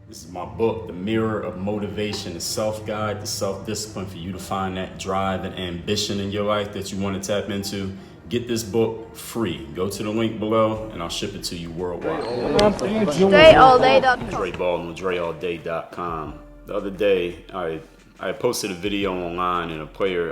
This is my book, The Mirror of Motivation, the self-guide, the self-discipline for you to find that drive and ambition in your life that you want to tap into. Get this book free. Go to the link below and I'll ship it to you worldwide. DreAllDay.com. Dre Baldwin, DreAllDay.com. The other day, I posted a video online and I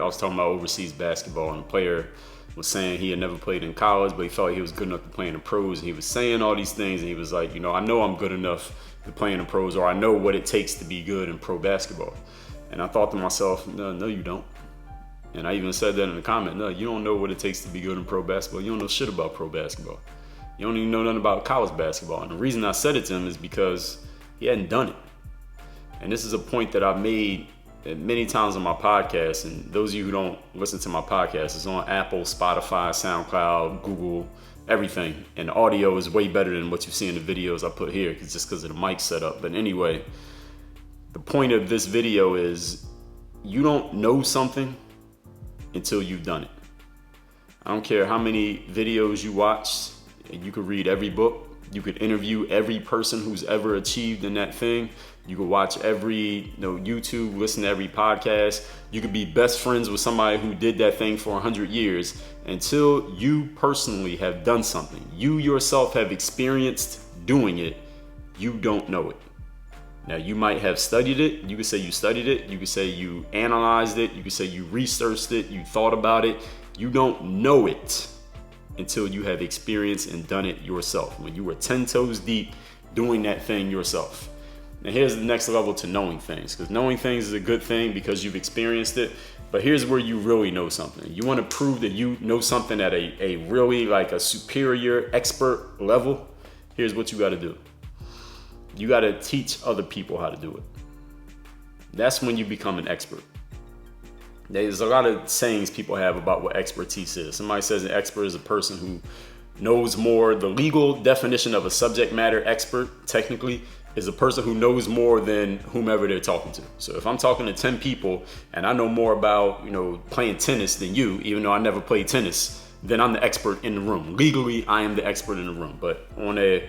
was talking about overseas basketball, and a player was saying he had never played in college, but he felt like he was good enough to play in the pros. And he was saying all these things, and he was like, I know I'm good enough to play in the pros, or I know what it takes to be good in pro basketball. And I thought to myself, no, you don't. And I even said that in the comment, no, you don't know what it takes to be good in pro basketball. You don't know shit about pro basketball. You don't even know nothing about college basketball. And the reason I said it to him is because he hadn't done it. And this is a point that I've made many times on my podcast. And those of you who don't listen to my podcast, it's on Apple, Spotify, SoundCloud, Google, everything. And the audio is way better than what you see in the videos I put here, just because of the mic setup. But anyway, the point of this video is you don't know something until you've done it. I don't care how many videos you watch, and you could read every book, you could interview every person who's ever achieved in that thing, you could watch every YouTube, listen to every podcast, you could be best friends with somebody who did that thing for 100 years. Until you personally have done something, you yourself have experienced doing it, you don't know it. Now, you might have studied it. You could say you studied it. You could say you analyzed it. You could say you researched it. You thought about it. You don't know it until you have experienced and done it yourself. When you were 10 toes deep doing that thing yourself. Now, here's the next level to knowing things, because knowing things is a good thing because you've experienced it. But here's where you really know something. You want to prove that you know something at a really like a superior expert level. Here's what you got to do. You got to teach other people how to do it. That's when you become an expert. There's a lot of sayings people have about what expertise is. Somebody says an expert is a person who knows more. The legal definition of a subject matter expert, technically, is a person who knows more than whomever they're talking to. So if I'm talking to 10 people and I know more about, playing tennis than you, even though I never played tennis, then I'm the expert in the room. Legally, I am the expert in the room. But on a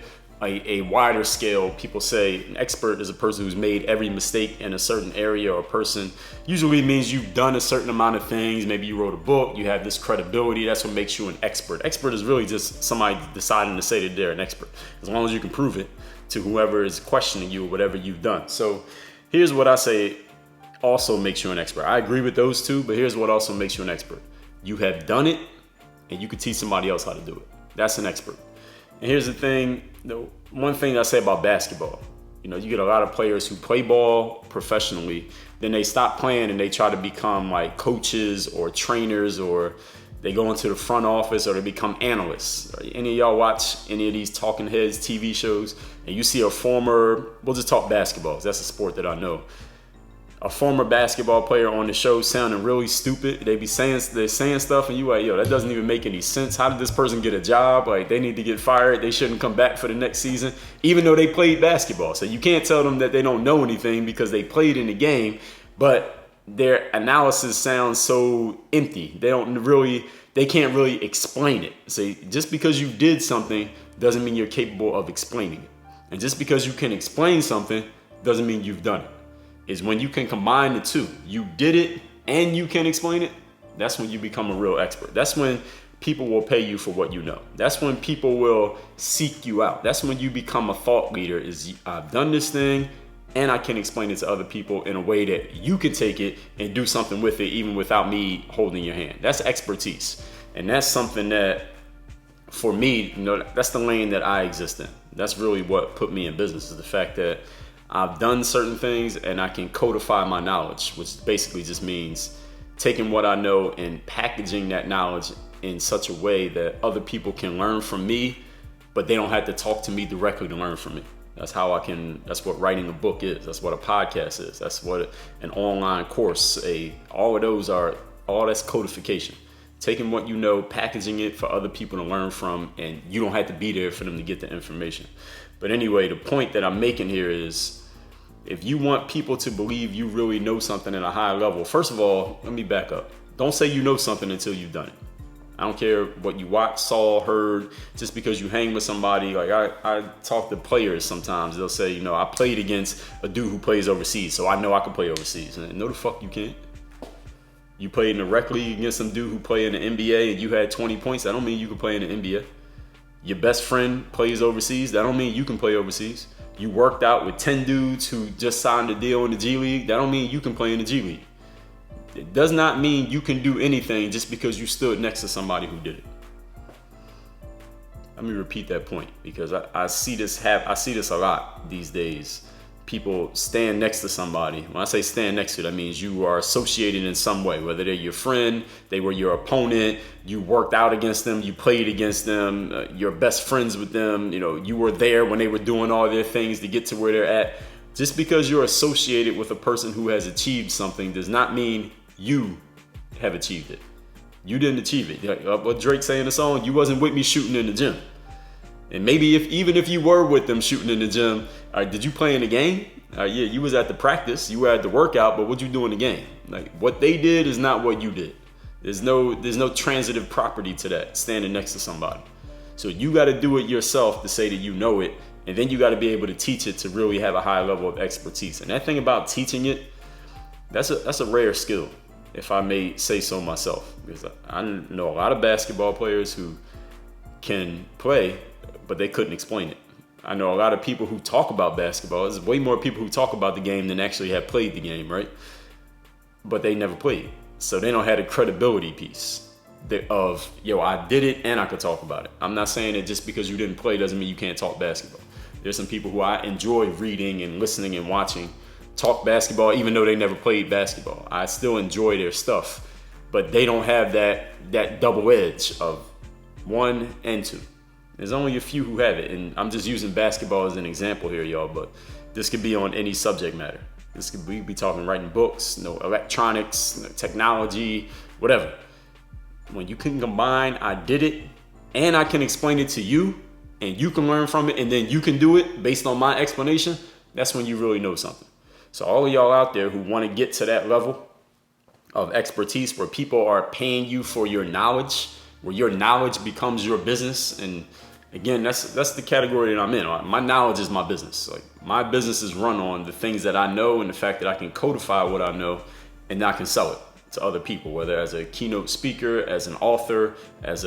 wider scale, people say an expert is a person who's made every mistake in a certain area, or a person usually means you've done a certain amount of things. Maybe you wrote a book, you have this credibility. That's what makes you an expert. Expert is really just somebody deciding to say that they're an expert, as long as you can prove it to whoever is questioning you or whatever you've done. So here's what I say also makes you an expert. I agree with those two, but here's what also makes you an expert. You have done it and you can teach somebody else how to do it. That's an expert. And here's the thing, one thing I say about basketball, you get a lot of players who play ball professionally, then they stop playing and they try to become like coaches or trainers, or they go into the front office, or they become analysts. Any of y'all watch any of these talking heads TV shows and you see a former, we'll just talk basketball, that's a sport that I know. A former basketball player on the show sounding really stupid. They're saying stuff and you like, that doesn't even make any sense. How did this person get a job? Like, they need to get fired. They shouldn't come back for the next season, even though they played basketball. So you can't tell them that they don't know anything because they played in the game, but their analysis sounds so empty. They can't really explain it. So just because you did something doesn't mean you're capable of explaining it. And just because you can explain something doesn't mean you've done it. Is when you can combine the two. You did it and you can explain it. That's when you become a real expert. That's when people will pay you for what you know. That's when people will seek you out. That's when you become a thought leader. Is I've done this thing and I can explain it to other people in a way that you can take it and do something with it even without me holding your hand. That's expertise. And that's something that, for me, that's the lane that I exist in. That's really what put me in business, is the fact that I've done certain things and I can codify my knowledge, which basically just means taking what I know and packaging that knowledge in such a way that other people can learn from me, but they don't have to talk to me directly to learn from me. That's what writing a book is. That's what a podcast is. That's what an online course, all that's codification. Taking what you know, packaging it for other people to learn from, and you don't have to be there for them to get the information. But anyway, the point that I'm making here is, if you want people to believe you really know something at a high level, first of all, let me back up. Don't say you know something until you've done it. I don't care what you watched, saw, heard. Just because you hang with somebody, like I talk to players sometimes. They'll say, you know, I played against a dude who plays overseas, so I know I can play overseas. And no, the fuck you can't. You played in the rec league against some dude who played in the NBA and you had 20 points. That don't mean you can play in the NBA. Your best friend plays overseas. That don't mean you can play overseas. You worked out with 10 dudes who just signed a deal in the G League. That don't mean you can play in the G League. It does not mean you can do anything just because you stood next to somebody who did it. Let me repeat that point, because I see this a lot these days. People stand next to somebody. When I say stand next to, that means you are associated in some way, whether they're your friend, they were your opponent, you worked out against them, you played against them, you're best friends with them, you know, you were there when they were doing all their things to get to where they're at. Just because you're associated with a person who has achieved something does not mean you have achieved it. You didn't achieve it. Like what Drake say in the song, you wasn't with me shooting in the gym. And maybe even if you were with them shooting in the gym, did you play in the game? Yeah, you was at the practice, you were at the workout, but what you do in the game? Like what they did is not what you did. There's no transitive property to that, standing next to somebody. So you got to do it yourself to say that you know it, and then you got to be able to teach it to really have a high level of expertise. And that thing about teaching it, that's a rare skill, if I may say so myself, because I know a lot of basketball players who can play, but they couldn't explain it. I know a lot of people who talk about basketball. There's way more people who talk about the game than actually have played the game, right? But they never played. So they don't have a credibility piece of, yo, I did it and I could talk about it. I'm not saying that just because you didn't play doesn't mean you can't talk basketball. There's some people who I enjoy reading and listening and watching talk basketball, even though they never played basketball. I still enjoy their stuff, but they don't have that double edge of 1 and 2. There's only a few who have it, and I'm just using basketball as an example here, y'all, but this could be on any subject matter. This could be talking writing books, electronics, technology, whatever. When you can combine, I did it, and I can explain it to you, and you can learn from it, and then you can do it based on my explanation, that's when you really know something. So all of y'all out there who want to get to that level of expertise where people are paying you for your knowledge, where your knowledge becomes your business. And again, that's the category that I'm in. My knowledge is my business. Like my business is run on the things that I know and the fact that I can codify what I know and I can sell it to other people, whether as a keynote speaker, as an author, as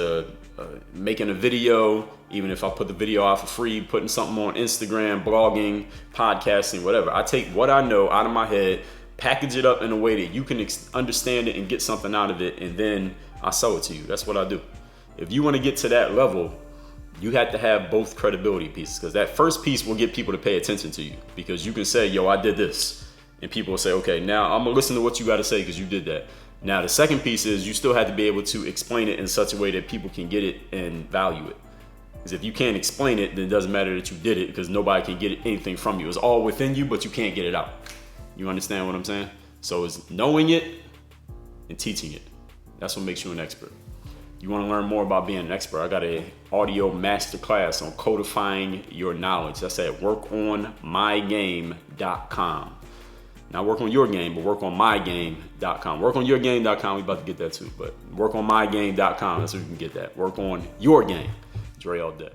making a video, even if I put the video out for free, putting something on Instagram, blogging, podcasting, whatever. I take what I know out of my head, package it up in a way that you can understand it and get something out of it, and then I sell it to you. That's what I do. If you want to get to that level, you have to have both credibility pieces, because that first piece will get people to pay attention to you, because you can say, yo, I did this. And people will say, okay, now I'm going to listen to what you got to say because you did that. Now, the second piece is you still have to be able to explain it in such a way that people can get it and value it. Because if you can't explain it, then it doesn't matter that you did it, because nobody can get anything from you. It's all within you, but you can't get it out. You understand what I'm saying? So it's knowing it and teaching it. That's what makes you an expert. You want to learn more about being an expert? I got an audio masterclass on codifying your knowledge. That's at workonmygame.com. Not work on your game, but work on mygame.com. Work on yourgame.com. We about to get that too, but work on mygame.com. That's where you can get that. Work on your game. Dre all day.